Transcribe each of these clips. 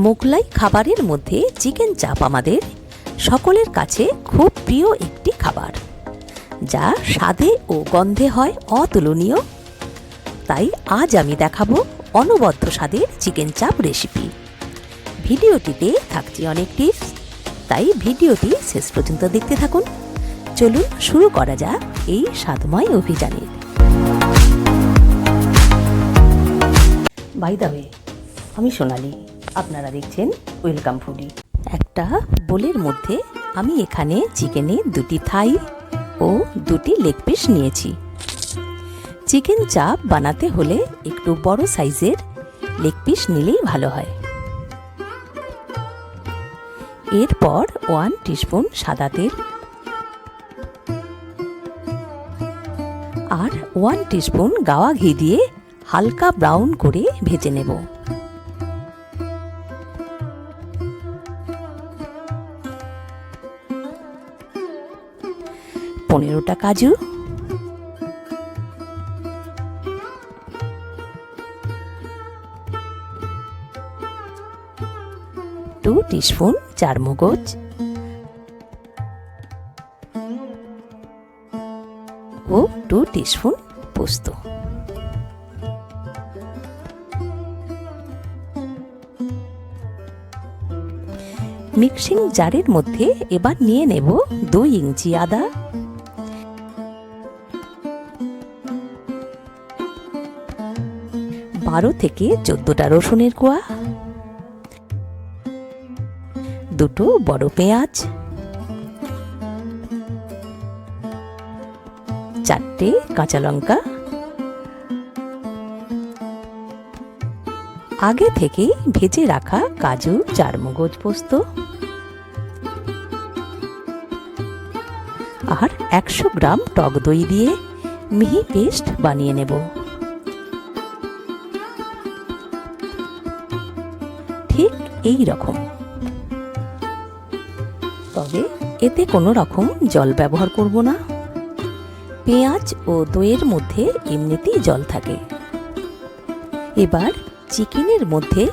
মোগলাই খাবারের মধ্যে চিকেন চাপ আমাদের সকলের কাছে খুব প্রিয় একটি খাবার, যা স্বাদে ও গন্ধে হয় অতুলনীয়। তাই আজ আমি দেখাবো অনবদ্য স্বাদের চিকেন চাপ রেসিপি। ভিডিওটিতে থাকছে অনেক টিপস, তাই ভিডিওটি শেষ পর্যন্ত দেখতে থাকুন। চলুন শুরু করা যাক এই স্বাদময় অভিযানের। বাই দ্য ওয়ে, আমি সোনালি, আপনারা দেখছেন ওয়েলকাম ফুডি। একটা বোলের মধ্যে আমি এখানে চিকেনের 2টি থাই ও 2টি লেগ পিস নিয়েছি। চিকেন চাপ বানাতে হলে একটু বড় সাইজের লেগ পিস নিলেই ভালো হয়। এরপর 1 টিস্পুন সাদা তেল আর 1 টিস্পুন গাওয়া ঘি দিয়ে হালকা ব্রাউন করে ভেজে নেব। পনেরোটা কাজু, 2 টিস্পুন চারমগজ, ও 2 টিস্পুন পোস্ত। মিক্সিং জারের মধ্যে এবার নিয়ে নেব 2 ইঞ্চি আদা, 12 থেকে 14টা রসুনের কোয়া, 2টো বড় পেঁয়াজ, 4টে কাঁচা লঙ্কা, আগে থেকেই ভেজে রাখা কাজু, চারমগজ, পোস্ত আর 100 গ্রাম টক দই দিয়ে মিহি পেস্ট বানিয়ে নেব। ঠিক এই রকম, তবে এতে কোনো রকম জল ব্যবহার করব না। পেঁয়াজ ও দইয়ের মধ্যে এমনিতেই জল থাকে। এবার চিকেনের মধ্যে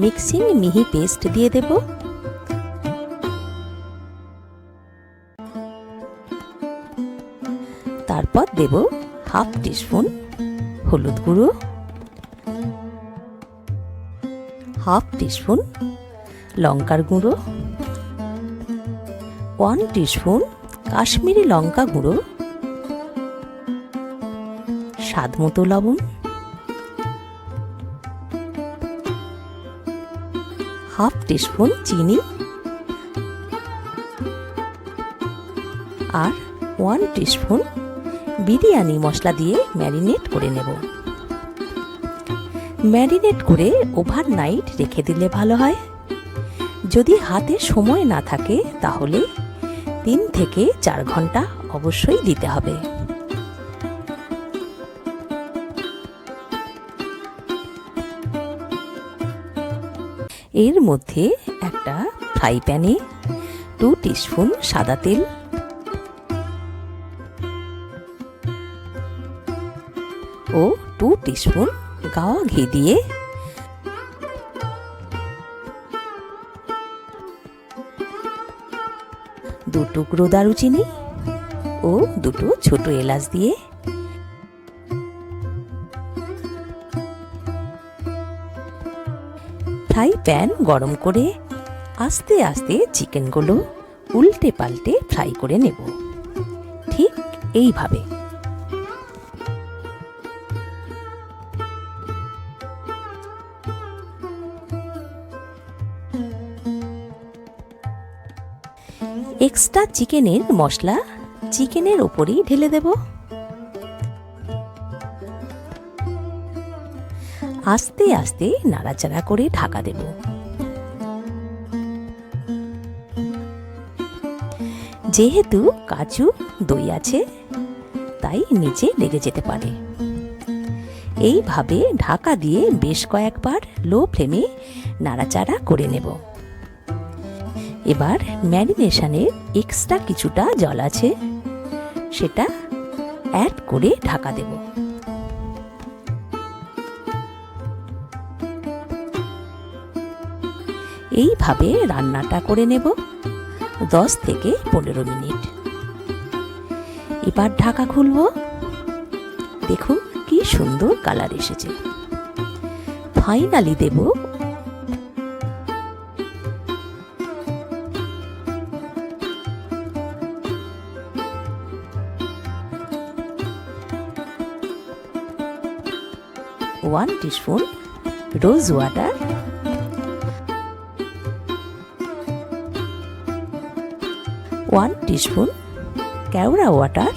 মিক্সিং মিহি পেস্ট দিয়ে দেব। তারপর দেব 1/2 টিস্পুন হলুদ গুঁড়ো, 1/2 টিস্পুন লঙ্কার গুঁড়ো, 1 টিস্পুন কাশ্মীরি লঙ্কা গুঁড়ো, স্বাদ মতো লবণ, 1/2 টিস্পুন চিনি আর 1 টিস্পুন বিরিয়ানি মশলা দিয়ে ম্যারিনেট করে নেব। ম্যারিনেট করে ওভারনাইট রেখে দিলে ভালো হয়। যদি হাতে সময় না থাকে তাহলে 3 থেকে 4 ঘন্টা অবশ্যই দিতে হবে। এর মধ্যে একটা ফ্রাই প্যানে 2 টিস্পুন সাদা তেল, ও 2 টিস্পুন গাওয়া ঘি দিয়ে 2 টুকরো দারুচিনি ও 2টো ছোট এলাচ দিয়ে ফ্রাই প্যান গরম করে আস্তে আস্তে চিকেনগুলো উল্টে পাল্টে ফ্রাই করে নেব। ঠিক এইভাবে। এক্সট্রা চিকেনের মশলা চিকেনের ওপরেই ঢেলে দেব। আস্তে আস্তে নাড়াচাড়া করে ঢাকা দেব। যেহেতু কাজু দই আছে, তাই নিচে লেগে যেতে পারে। এইভাবে ঢাকা দিয়ে বেশ কয়েকবার লো ফ্লেমে নাড়াচাড়া করে নেব। এবার ম্যারিনেশনের এক্সট্রা কিছুটা জল আছে, সেটা অ্যাড করে ঢাকা দেব। এইভাবে রান্নাটা করে নেব 10 থেকে 15 মিনিট। এবার ঢাকা খুলব। দেখুন কি সুন্দর কালার এসেছে। ফাইনালি দেব one teaspoon rose water, 1 teaspoon কেওড়া ওয়াটার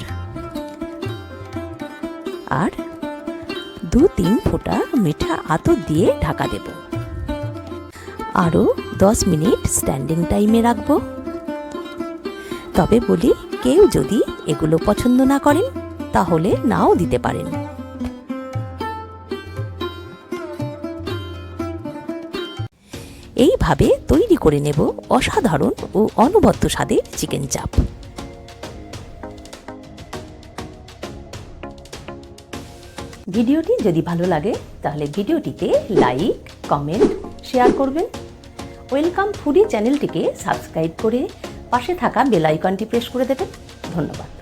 আর 2-3 ফোঁটা মিঠা আতর দিয়ে ঢাকা দেব। আরও 10 মিনিট স্ট্যান্ডিং টাইমে রাখব। তবে বলি, কেউ যদি এগুলো পছন্দ না করেন তাহলে নাও দিতে পারেন। এইভাবে তৈরি করে নেব অসাধারণ ও অনবদ্য স্বাদের চিকেন চাপ। ভিডিওটি যদি ভালো লাগে তাহলে ভিডিওটিতে লাইক, কমেন্ট, শেয়ার করবেন। ওয়েলকাম ফুডি চ্যানেলটিকে সাবস্ক্রাইব করে পাশে থাকা বেল আইকনটি প্রেস করে দেবেন। ধন্যবাদ।